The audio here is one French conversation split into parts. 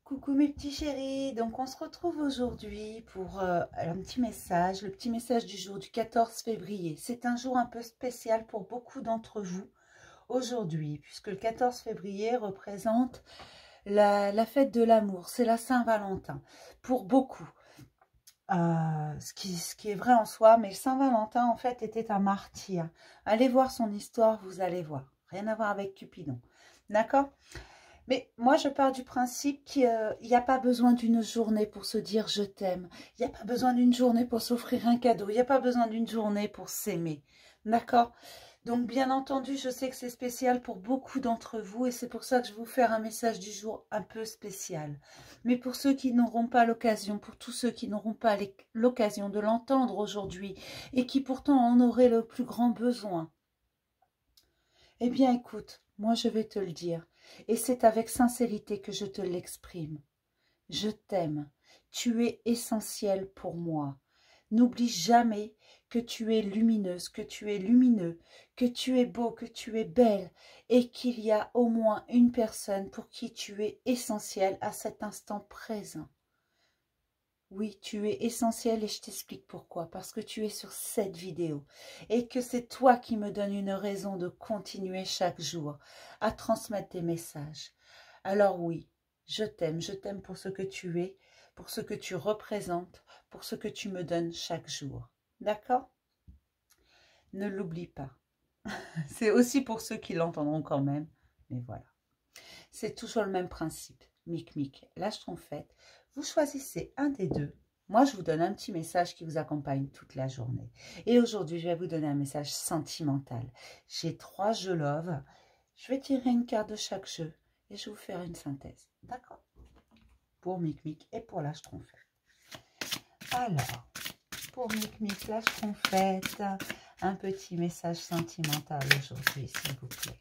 Coucou mes petits chéris, donc on se retrouve aujourd'hui pour un petit message, le petit message du jour du 14 février. C'est un jour un peu spécial pour beaucoup d'entre vous aujourd'hui, puisque le 14 février représente la fête de l'amour, c'est la Saint-Valentin, pour beaucoup. Ce qui est vrai en soi, mais Saint-Valentin en fait était un martyr. Allez voir son histoire, vous allez voir. Rien à voir avec Cupidon, d'accord? Mais moi, je pars du principe qu'il n'y a pas besoin d'une journée pour se dire je t'aime. Il n'y a pas besoin d'une journée pour s'offrir un cadeau. Il n'y a pas besoin d'une journée pour s'aimer. D'accord? Donc, bien entendu, je sais que c'est spécial pour beaucoup d'entre vous et c'est pour ça que je vais vous faire un message du jour un peu spécial. Mais pour ceux qui n'auront pas l'occasion, pour tous ceux qui n'auront pas l'occasion de l'entendre aujourd'hui et qui pourtant en auraient le plus grand besoin, eh bien, écoute, moi je vais te le dire, et c'est avec sincérité que je te l'exprime. Je t'aime, tu es essentiel pour moi. N'oublie jamais que tu es lumineuse, que tu es lumineux, que tu es beau, que tu es belle, et qu'il y a au moins une personne pour qui tu es essentiel à cet instant présent. Oui, tu es essentiel et je t'explique pourquoi. Parce que tu es sur cette vidéo et que c'est toi qui me donnes une raison de continuer chaque jour à transmettre tes messages. Alors oui, je t'aime pour ce que tu es, pour ce que tu représentes, pour ce que tu me donnes chaque jour. D'accord? Ne l'oublie pas. C'est aussi pour ceux qui l'entendront quand même, mais voilà. C'est toujours le même principe. Mic, lâche trompette. Vous choisissez un des deux. Moi, je vous donne un petit message qui vous accompagne toute la journée. Et aujourd'hui, je vais vous donner un message sentimental. J'ai 3 jeux love. Je vais tirer une carte de chaque jeu et je vais vous faire une synthèse. D'accord? Pour Mic et pour lâche trompette. Alors, pour Mic, lâche trompette, un petit message sentimental aujourd'hui, s'il vous plaît.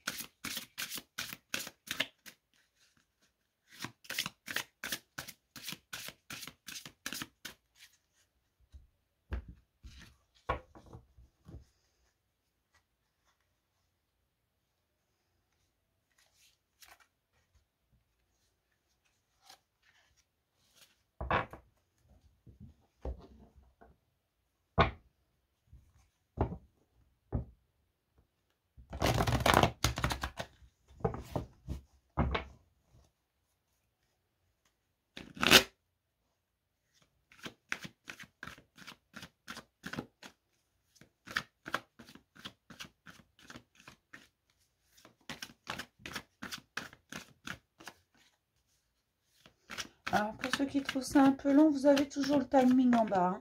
Alors, pour ceux qui trouvent ça un peu long, vous avez toujours le timing en bas. Hein.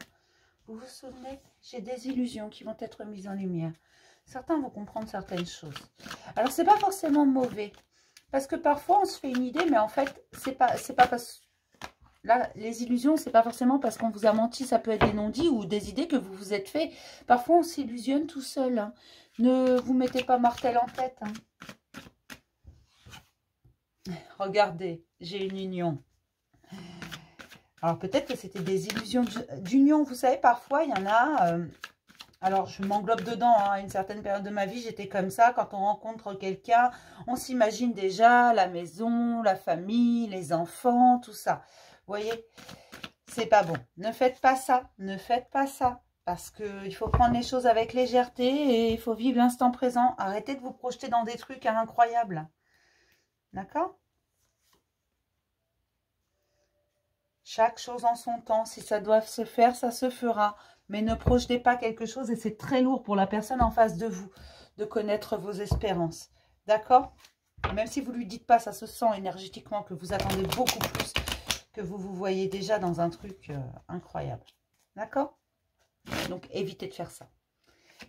Vous vous souvenez, j'ai des illusions qui vont être mises en lumière. Certains vont comprendre certaines choses. Alors, c'est pas forcément mauvais. Parce que parfois, on se fait une idée, mais en fait, c'est pas parce... Là, les illusions, c'est pas forcément parce qu'on vous a menti. Ça peut être des non-dits ou des idées que vous vous êtes fait. Parfois, on s'illusionne tout seul. Hein. Ne vous mettez pas martel en tête. Hein. Regardez, j'ai une union. Alors, peut-être que c'était des illusions d'union. Vous savez, parfois, il y en a... alors, je m'englobe dedans. Hein, à une certaine période de ma vie, j'étais comme ça. Quand on rencontre quelqu'un, on s'imagine déjà la maison, la famille, les enfants, tout ça. Vous voyez, c'est pas bon. Ne faites pas ça. Ne faites pas ça. Parce qu'il faut prendre les choses avec légèreté et il faut vivre l'instant présent. Arrêtez de vous projeter dans des trucs incroyables. D'accord ? Chaque chose en son temps, si ça doit se faire, ça se fera. Mais ne projetez pas quelque chose et c'est très lourd pour la personne en face de vous de connaître vos espérances. D'accord? Même si vous ne lui dites pas, ça se sent énergétiquement que vous attendez beaucoup plus, que vous vous voyez déjà dans un truc incroyable. D'accord? Donc, évitez de faire ça.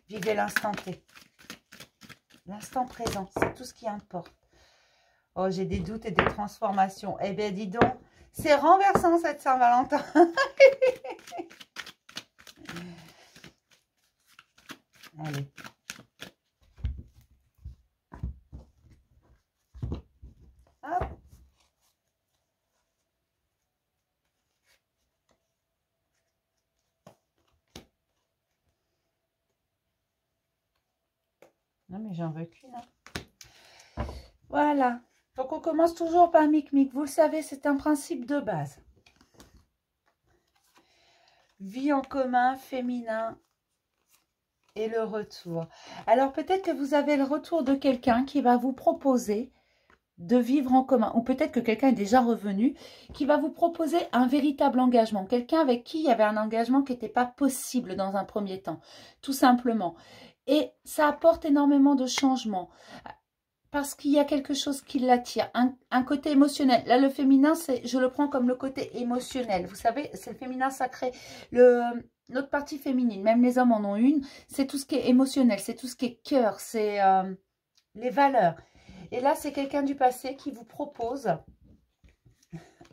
Vivez l'instant T. L'instant présent, c'est tout ce qui importe. Oh, j'ai des doutes et des transformations. Eh bien, dis donc. C'est renversant cette Saint-Valentin. Allez. Hop. Non mais j'en veux qu'une. Hein. Voilà. Donc, on commence toujours par Micmic. Vous le savez, c'est un principe de base. Vie en commun, féminin et le retour. Alors, peut-être que vous avez le retour de quelqu'un qui va vous proposer de vivre en commun. Ou peut-être que quelqu'un est déjà revenu, qui va vous proposer un véritable engagement. Quelqu'un avec qui il y avait un engagement qui n'était pas possible dans un premier temps. Tout simplement. Et ça apporte énormément de changements. Parce qu'il y a quelque chose qui l'attire, un côté émotionnel. Là, le féminin, je le prends comme le côté émotionnel. Vous savez, c'est le féminin sacré. Notre partie féminine, même les hommes en ont une, c'est tout ce qui est émotionnel, c'est tout ce qui est cœur, c'est les valeurs. Et là, c'est quelqu'un du passé qui vous propose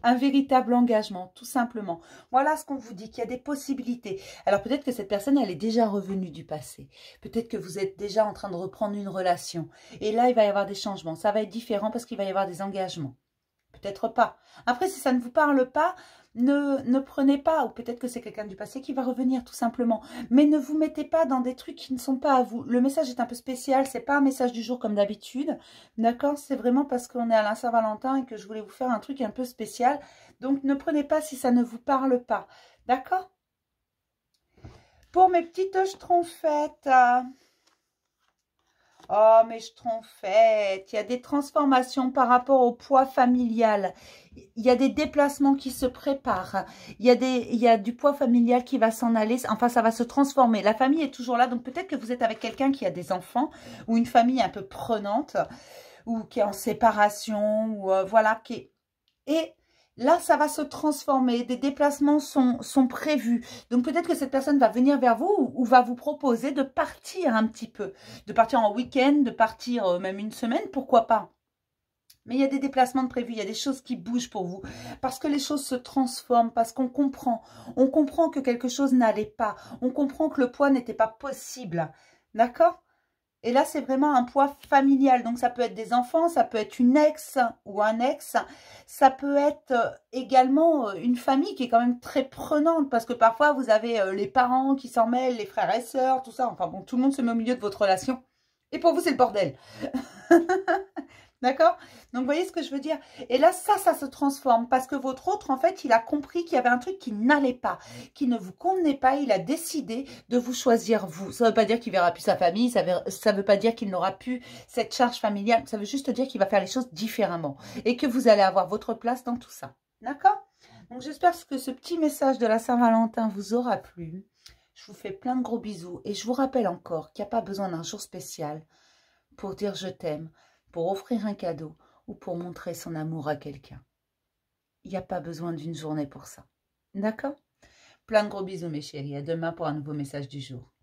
un véritable engagement, tout simplement. Voilà ce qu'on vous dit, qu'il y a des possibilités. Alors peut-être que cette personne, elle est déjà revenue du passé. Peut-être que vous êtes déjà en train de reprendre une relation. Et là, il va y avoir des changements. Ça va être différent parce qu'il va y avoir des engagements. Peut-être pas. Après, si ça ne vous parle pas, ne prenez pas. Ou peut-être que c'est quelqu'un du passé qui va revenir, tout simplement. Mais ne vous mettez pas dans des trucs qui ne sont pas à vous. Le message est un peu spécial. C'est pas un message du jour comme d'habitude. D'accord? C'est vraiment parce qu'on est à la Saint-Valentin et que je voulais vous faire un truc un peu spécial. Donc, ne prenez pas si ça ne vous parle pas. D'accord? Pour mes petites schtroumpfettes... Oh, mes schtroumpfettes, il y a des transformations par rapport au poids familial. Il y a des déplacements qui se préparent. Il y a du poids familial qui va s'en aller. Enfin, ça va se transformer. La famille est toujours là. Donc, peut-être que vous êtes avec quelqu'un qui a des enfants ou une famille un peu prenante ou qui est en séparation ou voilà. Et là, ça va se transformer. Des déplacements sont prévus. Donc, peut-être que cette personne va venir vers vous ou va vous proposer de partir un petit peu. De partir en week-end, de partir même une semaine, pourquoi pas. Mais il y a des déplacements de prévus, il y a des choses qui bougent pour vous. Parce que les choses se transforment, parce qu'on comprend. On comprend que quelque chose n'allait pas. On comprend que le poids n'était pas possible. D'accord ? Et là, c'est vraiment un poids familial. Donc, ça peut être des enfants, ça peut être une ex ou un ex. Ça peut être également une famille qui est quand même très prenante. Parce que parfois, vous avez les parents qui s'en mêlent, les frères et sœurs, tout ça. Enfin bon, tout le monde se met au milieu de votre relation. Et pour vous, c'est le bordel. D'accord? Donc, vous voyez ce que je veux dire? Et là, ça se transforme parce que votre autre, en fait, il a compris qu'il y avait un truc qui n'allait pas, qui ne vous convenait pas. Il a décidé de vous choisir, vous. Ça ne veut pas dire qu'il verra plus sa famille, ça veut pas dire qu'il n'aura plus cette charge familiale. Ça veut juste dire qu'il va faire les choses différemment et que vous allez avoir votre place dans tout ça. D'accord? Donc, j'espère que ce petit message de la Saint-Valentin vous aura plu. Je vous fais plein de gros bisous et je vous rappelle encore qu'il n'y a pas besoin d'un jour spécial pour dire je t'aime, pour offrir un cadeau ou pour montrer son amour à quelqu'un. Il n'y a pas besoin d'une journée pour ça. D'accord? Plein de gros bisous mes chéris. À demain pour un nouveau message du jour.